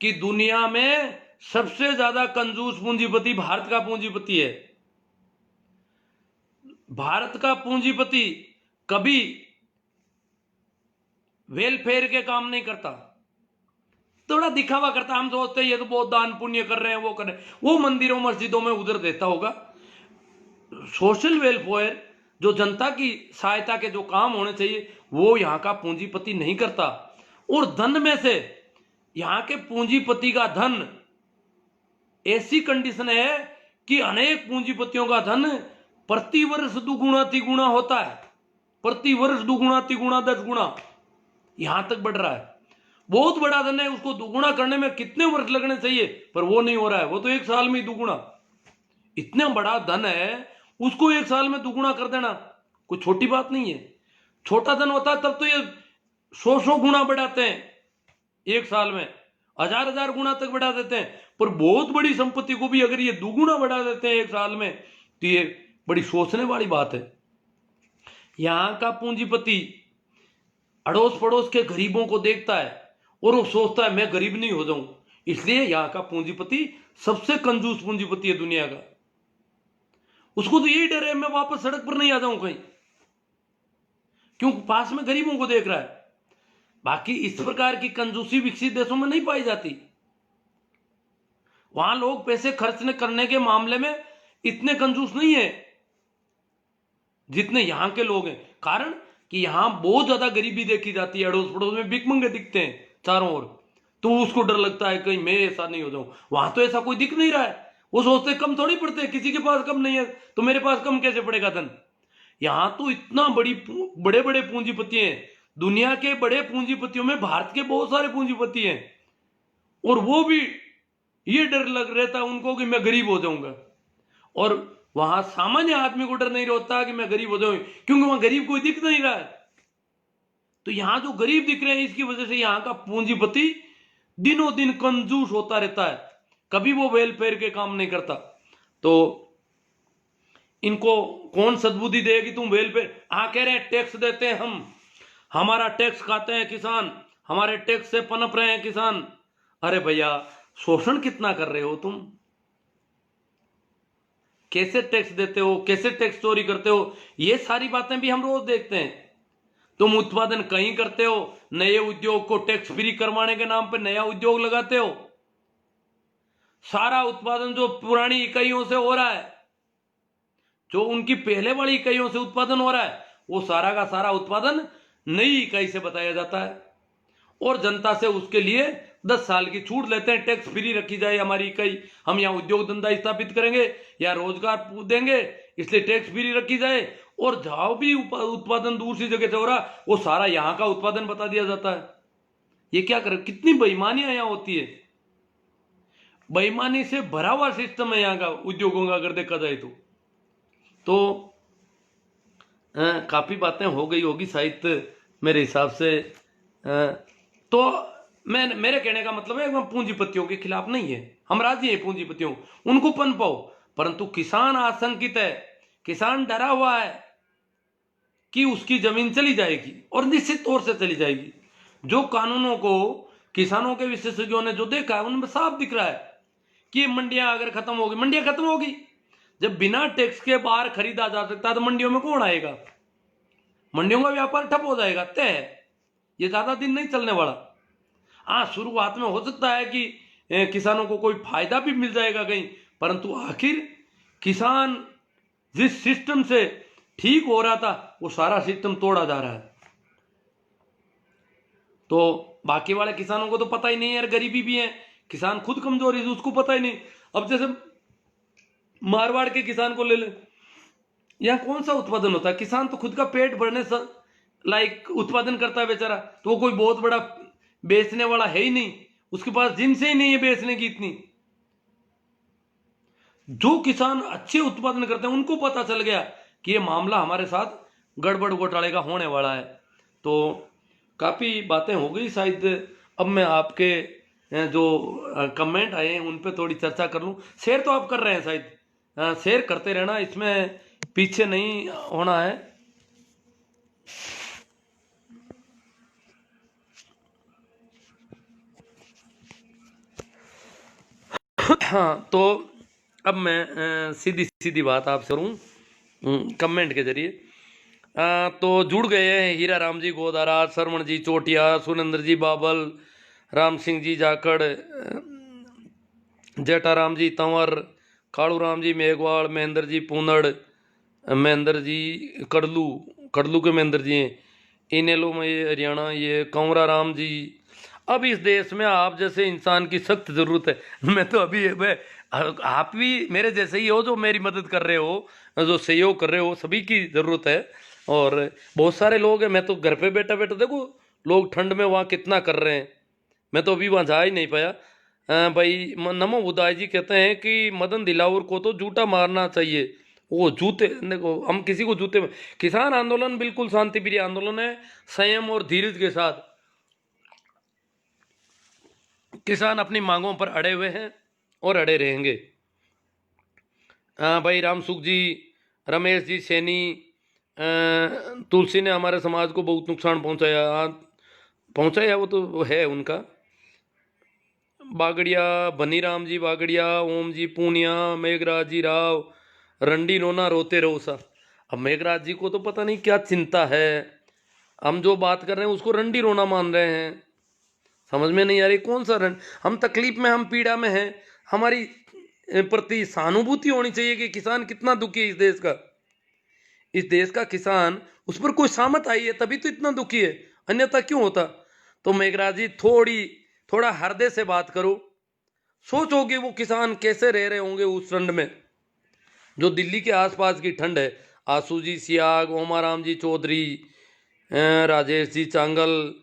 कि दुनिया में सबसे ज्यादा कंजूस पूंजीपति भारत का पूंजीपति है। भारत का पूंजीपति कभी वेलफेयर के काम नहीं करता, थोड़ा दिखावा करता। हम सोचते हैं ये तो बहुत दान पुण्य कर रहे हैं, वो कर रहे हैं, वो मंदिरों मस्जिदों में उधर देता होगा। सोशल वेलफेयर, जो जनता की सहायता के जो काम होने चाहिए, वो यहाँ का पूंजीपति नहीं करता। और धन में से यहाँ के पूंजीपति का धन, ऐसी कंडीशन है कि अनेक पूंजीपतियों का धन प्रति वर्ष दुगुना तिगुना होता है, प्रति वर्ष दुगुना तिगुना 10 गुना यहां तक बढ़ रहा है। बहुत बड़ा धन है, उसको दुगुना करने में कितने वर्ष लगने चाहिए, पर वो नहीं हो रहा है, वो तो 1 साल में ही दुगुना। इतना बड़ा धन है, उसको 1 साल में दुगुना कर देना कोई छोटी बात नहीं है। छोटा धन होता है तब तो ये 100 गुना बढ़ाते हैं 1 साल में, 1000 गुना तक बढ़ा देते हैं। पर बहुत बड़ी संपत्ति को भी अगर ये दुगुना बढ़ा देते हैं 1 साल में, तो ये बड़ी सोचने वाली बात है। यहां का पूंजीपति अड़ोस पड़ोस के गरीबों को देखता है और वो सोचता है मैं गरीब नहीं हो जाऊं, इसलिए यहां का पूंजीपति सबसे कंजूस पूंजीपति है दुनिया का। उसको तो यही डर है मैं वापस सड़क पर नहीं आ जाऊं कहीं, क्योंकि पास में गरीबों को देख रहा है। बाकी इस प्रकार की कंजूसी विकसित देशों में नहीं पाई जाती। वहां लोग पैसे खर्च करने के मामले में इतने कंजूस नहीं है जितने यहां के लोग हैं। कारण कि यहां बहुत ज्यादा गरीबी देखी जाती है, अड़ोस पड़ोस में भिखमंगे दिखते हैं चारों ओर, तो उसको डर लगता है कहीं मैं ऐसा नहीं हो जाऊं। वहां तो ऐसा कोई दिख नहीं रहा है, वो सोचते कम थोड़ी पड़ते हैं, किसी के पास कम नहीं है तो मेरे पास कम कैसे पड़ेगा धन। यहां तो इतना बड़े बड़े पूंजीपति हैं, दुनिया के बड़े पूंजीपतियों में भारत के बहुत सारे पूंजीपति हैं, और वो भी ये डर लग रहता है उनको कि मैं गरीब हो जाऊंगा। और वहां सामान्य आदमी को डर नहीं रहता कि मैं गरीब हो जाऊं, क्योंकि वहां गरीब कोई दिख नहीं रहा है। तो यहां जो गरीब दिख रहे हैं इसकी वजह से यहां का पूंजीपति दिनों दिन कंजूस होता रहता है, कभी वो वेलफेयर के काम नहीं करता। तो इनको कौन सद्बुद्धि देगी तुम वेलफेयर, कह रहे हैं टैक्स देते हैं हम, हमारा टैक्स खाते हैं किसान, हमारे टैक्स से पनप रहे हैं किसान। अरे भैया शोषण कितना कर रहे हो तुम, कैसे टैक्स देते हो, कैसे टैक्स चोरी करते हो, ये सारी बातें भी हम रोज देखते हैं। तुम उत्पादन कहीं करते हो, नए उद्योग को टैक्स फ्री करवाने के नाम पर नया उद्योग लगाते हो। सारा उत्पादन जो पुरानी इकाइयों से हो रहा है, जो उनकी पहले वाली इकाइयों से उत्पादन हो रहा है, वो सारा का सारा उत्पादन नई इकाई से बताया जाता है, और जनता से उसके लिए 10 साल की छूट लेते हैं, टैक्स फ्री रखी जाए हमारी इकाई, हम यहाँ उद्योग धंधा स्थापित करेंगे या रोजगार देंगे, इसलिए टैक्स फ्री रखी जाए। और जहां भी उत्पादन दूसरी जगह से हो रहा वो सारा यहाँ का उत्पादन बता दिया जाता है। ये क्या करे, कितनी बेईमानियां यहाँ होती है, बेईमानी से भरा हुआ सिस्टम है यहाँ का उद्योगों का अगर देखा जाए तो काफी बातें हो गई होगी शायद मेरे हिसाब से। तो मेरे कहने का मतलब है पूंजीपतियों के खिलाफ नहीं है, हम राजी हैं पूंजीपतियों, उनको पनपाओ, परंतु किसान आशंकित है, किसान डरा हुआ है कि उसकी जमीन चली जाएगी, और निश्चित तौर से चली जाएगी। जो कानूनों को किसानों के विशेषज्ञों ने जो देखा है उनमें साफ दिख रहा है कि मंडियां अगर खत्म होगी, मंडियां खत्म होगी, जब बिना टैक्स के बाहर खरीदा जा सकता है तो मंडियों में कौन आएगा, मंडियों का व्यापार ठप हो जाएगा, तय है, ये ज्यादा दिन नहीं चलने वाला। हाँ शुरुआत में हो सकता है कि किसानों को कोई फायदा भी मिल जाएगा कहीं, परंतु आखिर किसान जिस सिस्टम से ठीक हो रहा था वो सारा सिस्टम तोड़ा जा रहा है। तो बाकी वाले किसानों को तो पता ही नहीं है यार, गरीबी भी है, किसान खुद कमजोर है उसको पता ही नहीं। अब जैसे मारवाड़ के किसान को ले ले, यहाँ कौन सा उत्पादन होता है, किसान तो खुद का पेट भरने लाइक उत्पादन करता है बेचारा, तो वो कोई बहुत बड़ा बेचने वाला है ही नहीं, उसके पास जिनसे ही नहीं है बेचने की इतनी। जो किसान अच्छे उत्पादन करते हैं उनको पता चल गया कि ये मामला हमारे साथ गड़बड़ घोटाले का होने वाला है। तो काफी बातें हो गई शायद, अब मैं आपके जो कमेंट आए हैं उन पे थोड़ी चर्चा कर लूं। शेयर तो आप कर रहे हैं शायद, शेयर करते रहना, इसमें पीछे नहीं होना है। हाँ, तो अब मैं सीधी सीधी बात आपसे करूँ कमेंट के जरिए। तो जुड़ गए हैं हीरा राम जी गोदारा, सरवण जी चोटिया, सुरेंद्र जी बाबल, राम सिंह जी जाखड़, जेठाराम जी तंवर, कालू राम जी मेघवाल, महेंद्र जी पूनड़, महेंद्र जी कड़लू, कड़लू के महेंद्र जी हैं, इनेलो में ये हरियाणा, ये कंवरा राम जी। अब इस देश में आप जैसे इंसान की सख्त जरूरत है। मैं तो अभी आप भी मेरे जैसे ही हो जो मेरी मदद कर रहे हो, जो सहयोग कर रहे हो, सभी की जरूरत है। और बहुत सारे लोग हैं, मैं तो घर पे बैठा बैठा देखो लोग ठंड में वहाँ कितना कर रहे हैं, मैं तो अभी वहाँ जा ही नहीं पाया। भाई नमो बुदाई जी कहते हैं कि मदन दिलावर को तो जूता मारना चाहिए। वो जूते देखो, हम किसी को जूते में, किसान आंदोलन बिल्कुल शांति प्रिय आंदोलन है। संयम और धीरज के साथ किसान अपनी मांगों पर अड़े हुए हैं और अड़े रहेंगे। भाई राम सुख जी, रमेश जी सैनी, तुलसी ने हमारे समाज को बहुत नुकसान पहुंचाया। पहुंचाया वो तो है उनका। बागड़िया, बनीराम जी बागड़िया, ओम जी पूनिया, मेघराज जी राव, रंडी रोना रोते रहो सा। अब मेघराज जी को तो पता नहीं क्या चिंता है, हम जो बात कर रहे हैं उसको रंडी रोना मान रहे हैं। समझ में नहीं आ रही कौन सा हम तकलीफ में, हम पीड़ा में हैं। हमारी प्रति सहानुभूति होनी चाहिए कि किसान कितना दुखी है इस देश का। इस देश का किसान, उस पर कोई सामत आई है तभी तो इतना दुखी है, अन्यथा क्यों होता। तो मेघराज जी थोड़ा हृदय से बात करो, सोचोगे वो किसान कैसे रह रहे होंगे उस ठंड में, जो दिल्ली के आसपास की ठंड है। आसू जी सियाग, ओमाराम जी चौधरी, राजेश जी चांगल,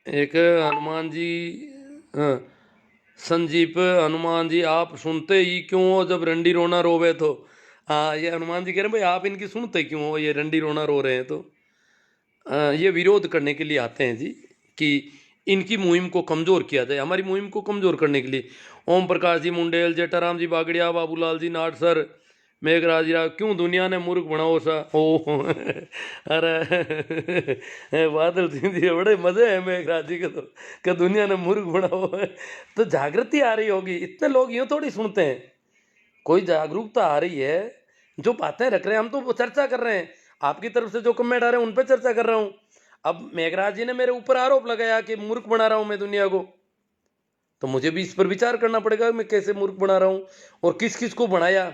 एक हनुमान जी, हाँ, संजीप हनुमान जी, आप सुनते ही क्यों हो जब रंडी रोना रोवे तो। हाँ, ये हनुमान जी कह रहे हैं भाई आप इनकी सुनते क्यों हो, ये रंडी रोना रो रहे हैं तो। ये विरोध करने के लिए आते हैं जी, कि इनकी मुहिम को कमज़ोर किया जाए, हमारी मुहिम को कमज़ोर करने के लिए। ओम प्रकाश जी मुंडेल, जेठाराम जी बागड़िया, बाबूलाल जी नाटसर, मेघराज जी राव, क्यों दुनिया ने मूर्ख बनाओ सा। ओ अरे बादल सिंह जी बड़े मज़े हैं मेघराज जी के तो, कि दुनिया ने मूर्ख बनाओ। तो जागृति आ रही होगी, इतने लोग यूँ थोड़ी सुनते हैं, कोई जागरूकता आ रही है, जो बातें रख रहे हैं। हम तो चर्चा कर रहे हैं, आपकी तरफ से जो कमेंट आ रहे हैं उन पर चर्चा कर रहा हूँ। अब मेघराज जी ने मेरे ऊपर आरोप लगाया कि मूर्ख बना रहा हूं मैं दुनिया को, तो मुझे भी इस पर विचार करना पड़ेगा मैं कैसे मूर्ख बना रहा हूं और किस किस को बनाया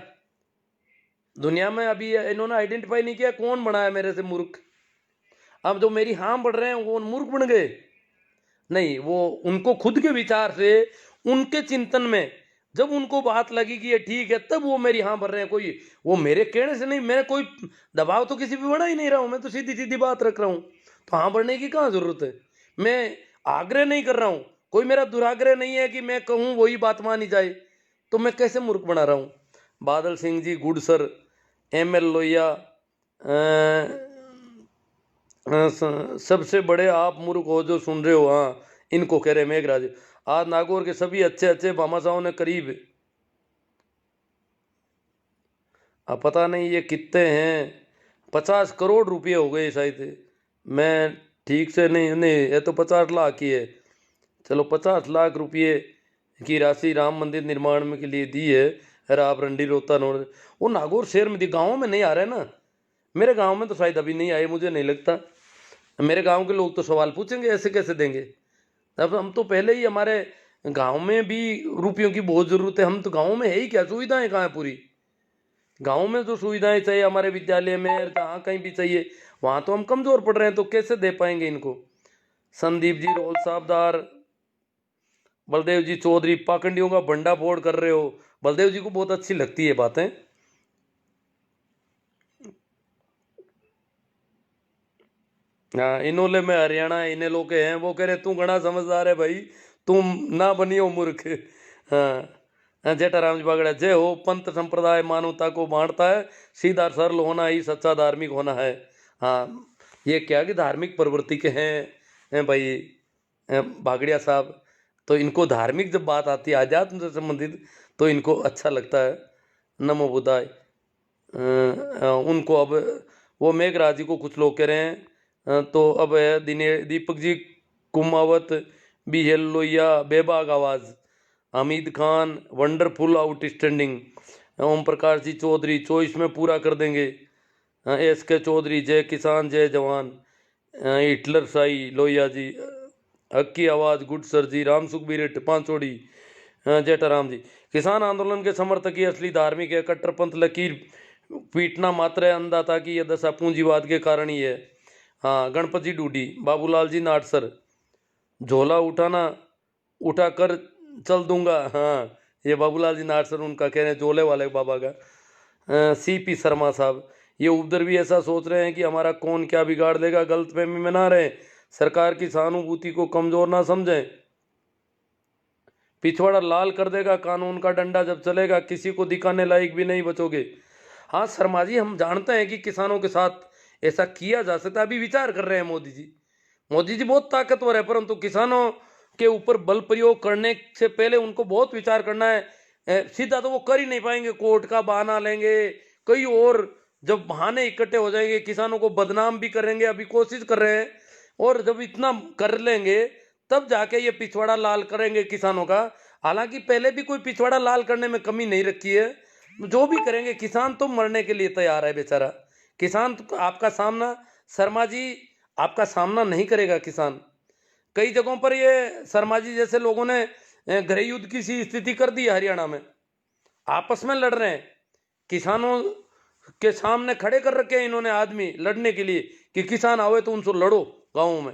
दुनिया में। अभी इन्होंने आइडेंटिफाई नहीं किया कौन बनाया मेरे से मूर्ख। अब जो मेरी हाँ बढ़ रहे हैं वो मूर्ख बन गए नहीं, वो उनको खुद के विचार से, उनके चिंतन में जब उनको बात लगी कि ये ठीक है, तब वो मेरी हाँ भर रहे हैं। कोई वो मेरे कहने से नहीं, मैं कोई दबाव तो किसी पे बना ही नहीं रहा हूं, मैं तो सीधी सीधी बात रख रहा हूं। तो हाँ भरने की कहाँ जरूरत है, मैं आग्रह नहीं कर रहा हूं, कोई मेरा दुराग्रह नहीं है कि मैं कहूँ वही बात मानी जाए, तो मैं कैसे मूर्ख बना रहा हूँ। बादल सिंह जी गुडसर, एम एल लोहिया, सबसे बड़े आप मूर्ख हो जो सुन रहे हो। हाँ, इनको कह रहे मेघराज। आज नागौर के सभी अच्छे अच्छे भामाशाहों ने करीब, अब पता नहीं ये कितने हैं, 50 करोड़ रुपये हो गए शायद, मैं ठीक से नहीं, ये तो 50 लाख की है। चलो 50 लाख रुपये की राशि राम मंदिर निर्माण में के लिए दी है। अरे आप रंडी रोता नो, वो नागौर शहर में दी, गाँव में नहीं आ रहे ना। मेरे गांव में तो शायद अभी नहीं आए, मुझे नहीं लगता। मेरे गांव के लोग तो सवाल पूछेंगे ऐसे कैसे देंगे। अब हम तो पहले ही, हमारे गांव में भी रुपयों की बहुत ज़रूरत है। हम तो गांव में है ही क्या, सुविधाएं कहाँ है पूरी। गांव में जो सुविधाएं चाहिए हमारे विद्यालय में, जहाँ कहीं भी चाहिए, वहाँ तो हम कमज़ोर पड़ रहे हैं, तो कैसे दे पाएंगे इनको। संदीप जी रोल साहबदार, बलदेव जी चौधरी, पाखंडियों का बंडा फोड़ कर रहे हो। बलदेव जी को बहुत अच्छी लगती है बातें। हाँ, इनोले में हरियाणा इन्हें लोग हैं, वो कह रहे तू घना समझदार है भाई, तुम ना बनियो मूर्ख। हाँ, जेठाराम जी बागड़ा, जय हो। पंथ संप्रदाय मानवता को बांटता है, सीधा सरल होना ही सच्चा धार्मिक होना है। हाँ, ये क्या कि धार्मिक प्रवृत्ति के हैं भाई बागड़िया साहब, तो इनको धार्मिक जब बात आती है आध्यात्म से संबंधित, तो इनको अच्छा लगता है। नमो बुद्धाय। उनको अब वो मेघराज जी को कुछ लोग कह रहे हैं, तो अब है दीपक जी कुमावत, बीएल लोहिया बेबाक आवाज़, Hamid Khan wonderful outstanding, Om Prakash ji Chaudhary choice में पूरा कर देंगे, एस के चौधरी जय किसान जय जवान, हिटलर साई लोहिया जी, हक की आवाज़ गुड सर जी, राम सुखबीर पांचोड़ी, जेठाराम जी। किसान आंदोलन के समर्थक ही असली धार्मिक है, कट्टरपंथ लकीर पीटना मात्र है अन्नदाता की यह दशा पूंजीवाद के कारण ही है। हाँ, गणपति डूडी, बाबूलाल जी नाटसर, झोला उठाना उठा कर चल दूंगा। हाँ, ये बाबूलाल जी नाटसर उनका कह रहे हैं, झोले वाले बाबा का। सीपी शर्मा साहब, ये उधर भी ऐसा सोच रहे हैं कि हमारा कौन क्या बिगाड़ देगा, गलतफहमी में ना रहे, सरकार की सहानुभूति को कमजोर ना समझें, पिछवाड़ा लाल कर देगा कानून का डंडा जब चलेगा, किसी को दिखाने लायक भी नहीं बचोगे। हाँ शर्मा जी, हम जानते हैं कि किसानों के साथ ऐसा किया जा सकता है, अभी विचार कर रहे हैं मोदी जी। मोदी जी बहुत ताकतवर है, परंतु किसानों के ऊपर बल प्रयोग करने से पहले उनको बहुत विचार करना है। सीधा तो वो कर ही नहीं पाएंगे, कोर्ट का बहाना लेंगे, कई और जब बहाने इकट्ठे हो जाएंगे, किसानों को बदनाम भी करेंगे, अभी कोशिश कर रहे हैं, और जब इतना कर लेंगे तब जाके ये पिछवाड़ा लाल करेंगे किसानों का। हालांकि पहले भी कोई पिछवाड़ा लाल करने में कमी नहीं रखी है, जो भी करेंगे, किसान तो मरने के लिए तैयार है बेचारा। किसान तो आपका सामना, शर्मा जी आपका सामना नहीं करेगा किसान। कई जगहों पर ये शर्मा जी जैसे लोगों ने गृह युद्ध की सी स्थिति कर दी है हरियाणा में, आपस में लड़ रहे हैं, किसानों के सामने खड़े कर रखे हैं इन्होंने आदमी लड़ने के लिए कि किसान आवे तो उनसे लड़ो गाँव में।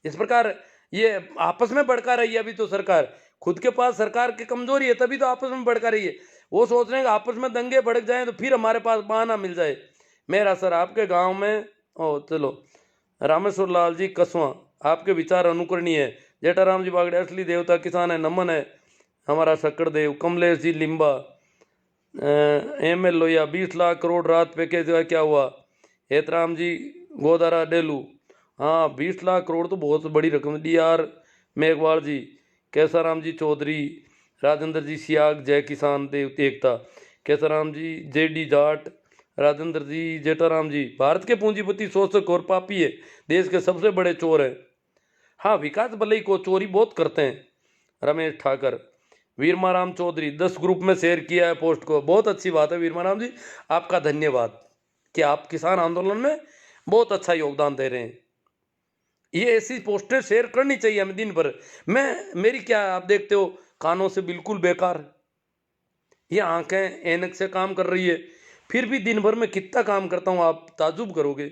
इस प्रकार ये आपस में भड़का रही है। अभी तो सरकार खुद के पास सरकार की कमजोरी है, तभी तो आपस में भड़का रही है। वो सोच रहे हैं कि आपस में दंगे भड़क जाएं तो फिर हमारे पास बहाना मिल जाए। मेरा सर आपके गांव में, ओ चलो रामेश्वर लाल जी कसवा, आपके विचार अनुकरणीय है। जेठाराम जी बागड़े, असली देवता किसान है, नमन है हमारा शक्कर देव। कमलेश जी लिम्बा, एम एल लोहिया, 20 लाख करोड़ रात पैकेज का क्या हुआ। हेतराम जी गोदारा डेलू, हाँ 20 लाख करोड़ तो बहुत बड़ी रकम दी यार। मेघवाल जी, कैसाराम जी चौधरी, राजेंद्र जी सियाग जय किसान देव एकता, कैसाराम जी जेडी जाट, राजेंद्र जी, जेठाराम जी, भारत के पूंजीपति शोषक और पापी है, देश के सबसे बड़े चोर हैं। हाँ, विकास भले ही को चोरी बहुत करते हैं। रमेश ठाकर, वीरमाराम चौधरी, 10 ग्रुप में शेयर किया है पोस्ट को, बहुत अच्छी बात है वीरमाराम जी, आपका धन्यवाद कि आप किसान आंदोलन में बहुत अच्छा योगदान दे रहे हैं। ये ऐसी पोस्टें शेयर करनी चाहिए हमें दिन भर। मेरी क्या आप देखते हो, कानों से बिल्कुल बेकार, ये आंखें ऐनक से काम कर रही है, फिर भी दिन भर में कितना काम करता हूँ आप ताजुब करोगे।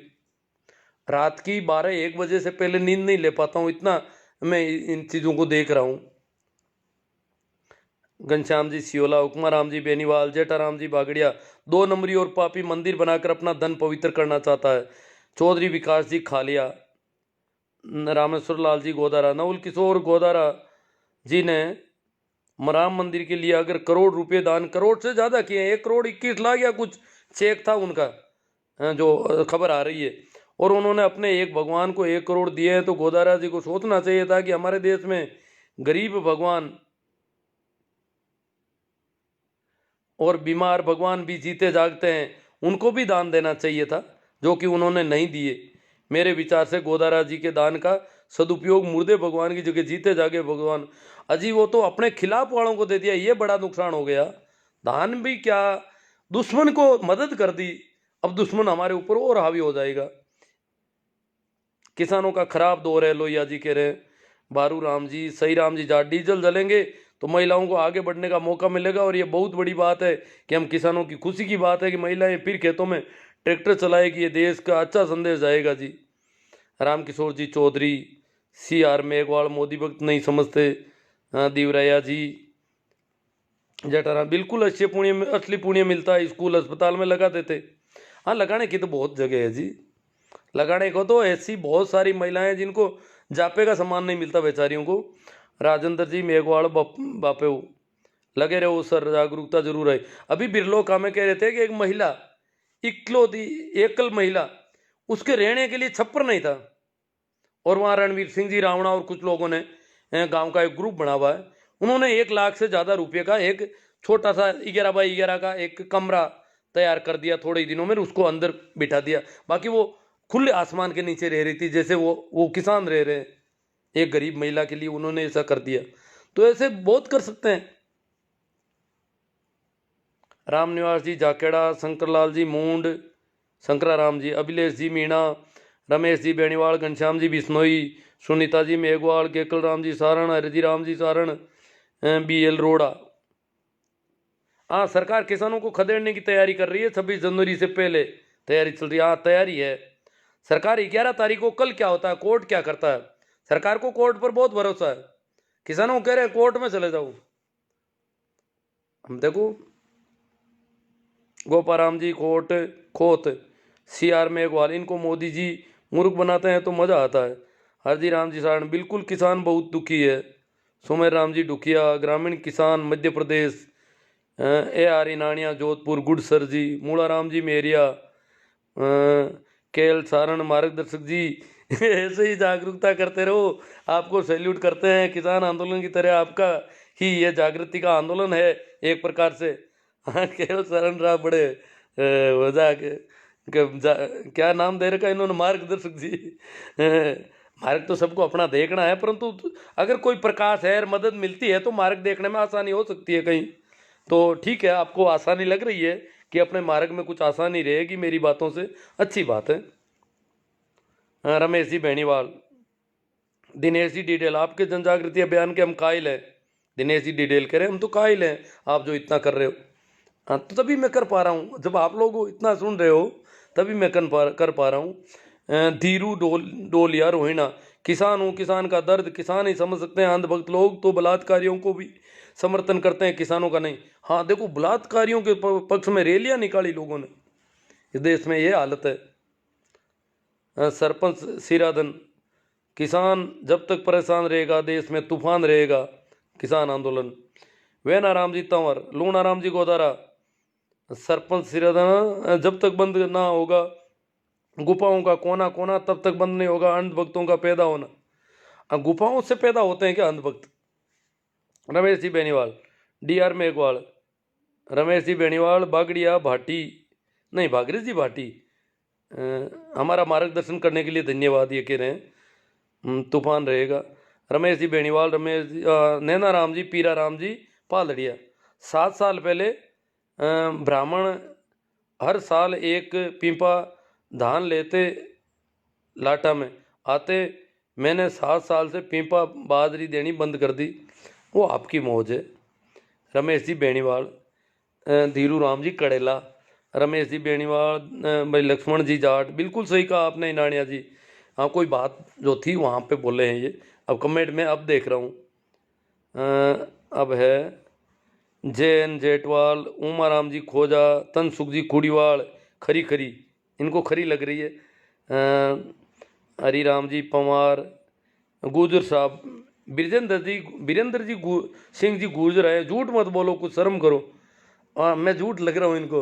रात की 12-1 बजे से पहले नींद नहीं ले पाता हूँ, इतना मैं इन चीज़ों को देख रहा हूँ। घनश्याम जी सियोला, हुक्मा राम जी बेनीवाल, जेठाराम जी बागड़िया, 2 नंबरी और पापी मंदिर बनाकर अपना धन पवित्र करना चाहता है। चौधरी विकास जी खालिया, रामेश्वर लाल जी गोदारा, नवल किशोर गोदारा जी ने राम मंदिर के लिए अगर करोड़ रुपए दान, करोड़ से ज़्यादा किए, 1 करोड़ 21 लाख या कुछ चेक था उनका, जो खबर आ रही है, और उन्होंने अपने एक भगवान को 1 करोड़ दिए हैं, तो गोदारा जी को सोचना चाहिए था कि हमारे देश में गरीब भगवान और बीमार भगवान भी जीते जागते हैं, उनको भी दान देना चाहिए था, जो कि उन्होंने नहीं दिए। मेरे विचार से गोदारा जी के दान का सदुपयोग मुर्दे भगवान की जगह जीते जागे भगवान, अजी वो तो अपने खिलाफ वालों को दे दिया, ये बड़ा नुकसान हो गया। दान भी क्या, दुश्मन को मदद कर दी, अब दुश्मन हमारे ऊपर और हावी हो जाएगा। किसानों का खराब दौर है, लोहिया जी कह रहे हैं। बारू राम जी, सही राम जी जाट, डीजल जलेंगे तो महिलाओं को आगे बढ़ने का मौका मिलेगा, और ये बहुत बड़ी बात है कि हम किसानों की खुशी की बात है कि महिलाएं फिर खेतों में ट्रैक्टर चलाएगी, ये देश का अच्छा संदेश जाएगा जी। राम किशोर जी चौधरी, CR मेघवाल, मोदी भक्त नहीं समझते, दीवराया जी, जटाराम, बिल्कुल अच्छे पुण्य, असली पुण्य मिलता है, स्कूल अस्पताल में लगा देते। हाँ, लगाने की तो बहुत जगह है जी, लगाने को तो ऐसी बहुत सारी महिलाएं जिनको जापे का सामान नहीं मिलता बेचारियों को। राजेंद्र जी मेघवाड़ बापे लगे रहो सर, जागरूकता जरूर है। अभी बिरलो का में कह रहे थे कि एक महिला, इकलौती एकल महिला, उसके रहने के लिए छप्पर नहीं था, और वहाँ रणवीर सिंह जी रावणा और कुछ लोगों ने गांव का एक ग्रुप बना हुआ है, उन्होंने 1 लाख से ज़्यादा रुपये का एक छोटा सा 11x11 का एक कमरा तैयार कर दिया, थोड़े ही दिनों में उसको अंदर बिठा दिया। बाकी वो खुले आसमान के नीचे रह रही थी, जैसे वो किसान रह रहे हैं। एक गरीब महिला के लिए उन्होंने ऐसा कर दिया। तो ऐसे बहुत कर सकते हैं। रामनिवास जी जाकेड़ा, शंकरलाल जी मूंड, शंकराराम जी, अभिलेष जी मीणा, रमेश जी बेणीवाल, घनश्याम जी बिश्नोई, सुनीता जी मेघवाल, केकल राम जी सारण, हरिजी राम जी सारण, BL रोड़ा। हाँ, सरकार किसानों को खदेड़ने की तैयारी कर रही है। 26 जनवरी से पहले तैयारी चल रही है। हाँ, तैयारी है। सरकार 11 तारीख को, कल क्या होता है, कोर्ट क्या करता है। सरकार को कोर्ट पर बहुत भरोसा है। किसानों को कह रहे हैं कोर्ट में चले जाओ। हम देखो, गोपाराम जी खोत, CR मेघवाल, इनको मोदी जी मूर्ख बनाते हैं तो मजा आता है। हरजी राम जी सारण, बिल्कुल किसान बहुत दुखी है। सुमेर राम जी डुकिया, ग्रामीण किसान मध्य प्रदेश, AR इनानिया जोधपुर, गुडसर जी, मूलाराम जी मेरिया, KL सारण मार्गदर्शक जी। ऐसे ही जागरूकता करते रहो, आपको सैल्यूट करते हैं। किसान आंदोलन की तरह आपका ही ये जागृति का आंदोलन है एक प्रकार से। हाँ, KL सारण राव बड़े क्या नाम दे रखा इन्होंने, मार्गदर्शक जी। मार्ग तो सबको अपना देखना है, परंतु अगर कोई प्रकाश है और मदद मिलती है तो मार्ग देखने में आसानी हो सकती है कहीं। तो ठीक है, आपको आसानी लग रही है कि अपने मार्ग में कुछ आसानी रहेगी मेरी बातों से, अच्छी बात है। रमेश जी बेणीवाल, दिनेश जी डिडेल, आपके जन जागृति अभियान के हम कायल हैं। दिनेश जी डिडेल कह रहे हैं हम तो कायल हैं, आप जो इतना कर रहे हो। हाँ, तो तभी मैं कर पा रहा हूँ, जब आप लोग इतना सुन रहे हो तभी मैं कर पा रहा हूँ। धीरू डोलिया रोहिणा, किसान हूँ, किसान का दर्द किसान ही समझ सकते हैं। अंधभक्त लोग तो बलात्कारियों को भी समर्थन करते हैं, किसानों का नहीं। हाँ देखो, बलात्कारियों के पक्ष में रैलियां निकाली लोगों ने। इस देश में ये हालत है। सरपंच सिराधन, किसान जब तक परेशान रहेगा देश में तूफान रहेगा। किसान आंदोलन। वैनाराम जी तंवर, लूणाराम जी गोदारा, सरपंच सिराधन, जब तक बंद ना होगा गुफाओं का कोना कोना तब तक बंद नहीं होगा अंधभक्तों का पैदा होना। गुफाओं से पैदा होते हैं क्या अंधभक्त। रमेश जी बेनीवाल, DR मेघवाल, रमेश जी बेनीवाल, बागड़िया भाटी, नहीं भागीरथ जी भाटी, हमारा मार्गदर्शन करने के लिए धन्यवाद, ये कह रहे हैं तूफान रहेगा। रमेश जी बेनीवाल, रमेश जी, नैना राम जी, पीरा राम जी पालड़िया, 7 साल पहले ब्राह्मण हर साल एक पीपा धान लेते लाटा में आते, मैंने 7 साल से पीपा बाजरी देनी बंद कर दी, वो आपकी मौज है। रमेश जी बेनीवाल, धीरू राम जी कड़ेला, रमेश जी बेनीवाल, भाई लक्ष्मण जी जाट, बिल्कुल सही कहा आपने इनानिया जी। हाँ, कोई बात जो थी वहाँ पे बोले हैं ये, अब कमेंट में अब देख रहा हूँ। अब है जैन जेठवाल, उमाराम जी खोजा, तनसुख जी कुड़ीवाल, खरी खरी, इनको खरी लग रही है। हरिराम जी पवार, गुजर साहब, वीरेंद्र जी सिंह जी गुजर है। झूठ मत बोलो, कुछ शर्म करो। मैं झूठ लग रहा हूँ इनको,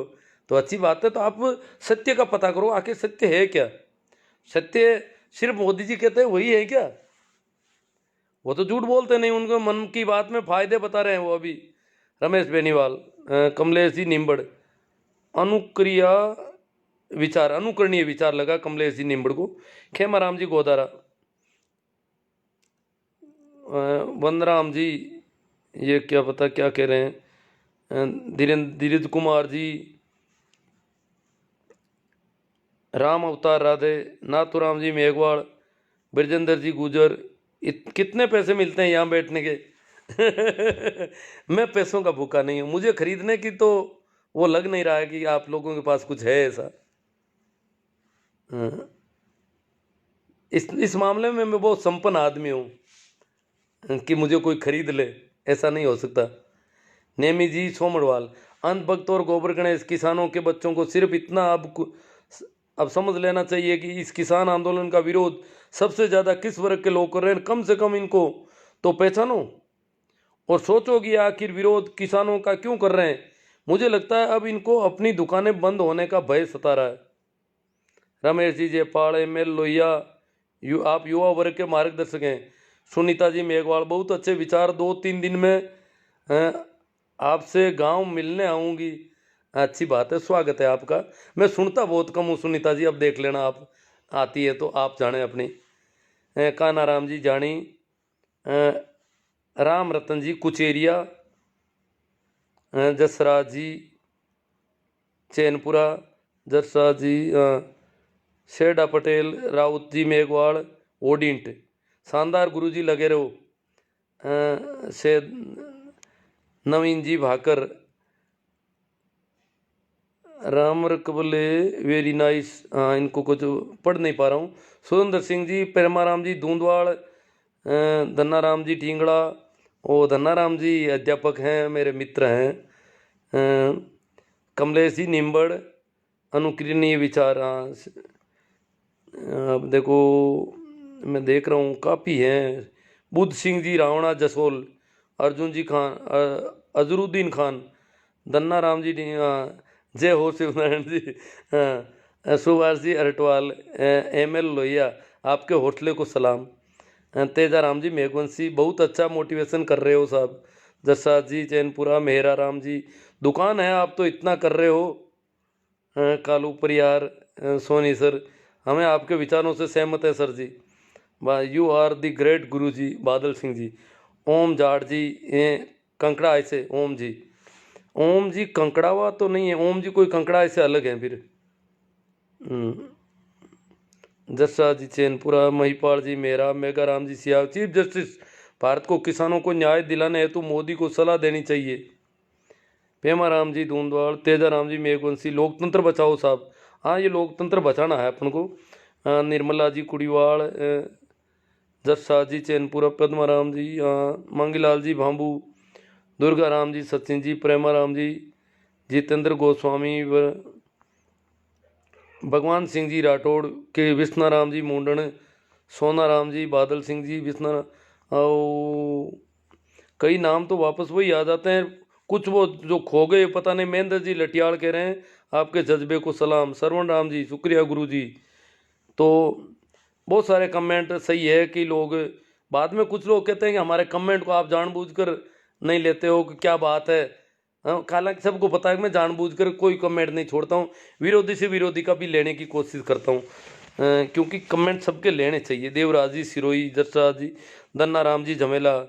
तो अच्छी बात है। तो आप सत्य का पता करो, आखिर सत्य है क्या। सत्य सिर्फ मोदी जी कहते हैं वही है क्या। वो तो झूठ बोलते नहीं, उनको मन की बात में फायदे बता रहे हैं वो अभी। रमेश बेनीवाल, कमलेश जी निम्बड़, अनुकरणीय विचार लगा कमलेश जी निम्बड़ को। खेमाराम जी गोदारा, वनराम जी, ये क्या पता क्या कह रहे हैं। धीरेन्द्र कुमार जी, राम अवतार राधे, नाथुराम जी मेघवाल, ब्रजेंद्र जी गुजर। कितने पैसे मिलते हैं यहाँ बैठने के। मैं पैसों का भूखा नहीं हूँ, मुझे खरीदने की तो वो लग नहीं रहा है कि आप लोगों के पास कुछ है ऐसा। इस मामले में मैं बहुत संपन्न आदमी हूँ कि मुझे कोई खरीद ले, ऐसा नहीं हो सकता। नेमी जी सोमड़वाल, अंधभक्त और गोबर गणेश, किसानों के बच्चों को सिर्फ इतना अब समझ लेना चाहिए कि इस किसान आंदोलन का विरोध सबसे ज़्यादा किस वर्ग के लोग कर रहे हैं। कम से कम इनको तो पहचानो और सोचो कि आखिर विरोध किसानों का क्यों कर रहे हैं। मुझे लगता है अब इनको अपनी दुकानें बंद होने का भय सता रहा है। रमेश जी जयपाल, ML लोहिया, आप युवा वर्ग के मार्गदर्शक हैं। सुनीता जी मेघवाल, बहुत अच्छे विचार, 2-3 दिन में आपसे गांव मिलने आऊँगी। अच्छी बात है, स्वागत है आपका। मैं सुनता बहुत कम हूँ सुनीता जी, अब देख लेना, आप आती है तो आप जाने अपनी। कानाराम जी जानी, राम रतन जी कुचेरिया, जसराज जी चैनपुरा, जसराज जी शेडा पटेल, राउत जी मेघवाड़ ओडिंट। शानदार गुरु जी लगे रहो। से नवीन जी भाकर, राम रकबले वेरी नाइस। इनको कुछ पढ़ नहीं पा रहा हूँ। सुरेंद्र सिंह जी, प्रेमाराम जी दूंदवाड़, धन्नाराम जी ढींगड़ा। और धन्नाराम जी अध्यापक हैं, मेरे मित्र हैं। कमलेश जी निम्बड़, अनुकरणीय विचार। अब देखो मैं देख रहा हूँ काफ़ी हैं। बुद्ध सिंह जी रावणा जसोल, अर्जुन जी खान, अजरुद्दीन खान, दन्ना राम जी जय हो शिवनारायण जी, सुभाष जी अरटवाल, एम एल लोहिया, आपके हौसले को सलाम। तेजा राम जी मेघवंशी, बहुत अच्छा मोटिवेशन कर रहे हो साहब। जसराज जी चैनपुरा, मेहरा राम जी, दुकान है आप तो इतना कर रहे हो। कालू परियार, सोनी सर, हमें आपके विचारों से सहमत है sir ji. You are the great guru ji. बादल सिंह जी, ओम जाट जी कंकड़ा ऐसे, ओम जी कंकड़ावा तो नहीं है, ओम जी कोई कंकड़ा ऐसे अलग है फिर। जस्सा जी चैनपुरा, महिपाल जी मेरा, मेगा राम जी सियाव, चीफ जस्टिस, भारत को किसानों को न्याय दिलाने हेतु मोदी को सलाह देनी चाहिए। पेमा राम जी दूंदवाल, तेजा राम जी मेघवंशी, लोकतंत्र बचाओ साहब। हाँ, ये लोकतंत्र बचाना है अपन को। निर्मला जी कुड़ीवाड़, जस्सा जी चैनपुरा, पद्मा राम जी, मांगीलाल जी भांबू, दुर्गा राम जी सचिन जी, प्रेमा राम जी, जितेंद्र गोस्वामी, भगवान सिंह जी राठौड़ के, विष्णा राम जी मुंडन, सोना राम जी, बादल सिंह जी, विष्णा, और कई नाम तो वापस वही आ जाते हैं, कुछ वो जो खो गए पता नहीं। महेंद्र जी लटियाल कह रहे हैं आपके जज्बे को सलाम। सरवण राम जी शुक्रिया गुरु जी। तो बहुत सारे कमेंट सही है कि लोग बाद में, कुछ लोग कहते हैं कि हमारे कमेंट को आप जानबूझकर नहीं लेते हो, कि क्या बात है। हालांकि सबको पता है कि मैं जानबूझकर कोई कमेंट नहीं छोड़ता हूँ, विरोधी से विरोधी का भी लेने की कोशिश करता हूँ, क्योंकि कमेंट सबके लेने चाहिए। देवराज जी सिरोही, जसराज जी, दन्ना राम जी झमेला।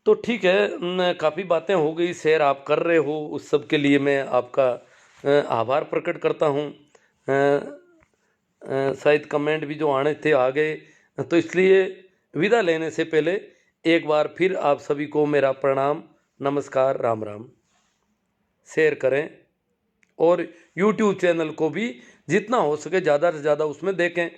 तो ठीक है, काफ़ी बातें हो गई, शेयर आप कर रहे हो, उस सब के लिए मैं आपका आभार प्रकट करता हूँ। शायद कमेंट भी जो आने थे आ गए, तो इसलिए विदा लेने से पहले एक बार फिर आप सभी को मेरा प्रणाम, नमस्कार, राम राम। शेयर करें और YouTube चैनल को भी जितना हो सके ज़्यादा से ज़्यादा उसमें देखें।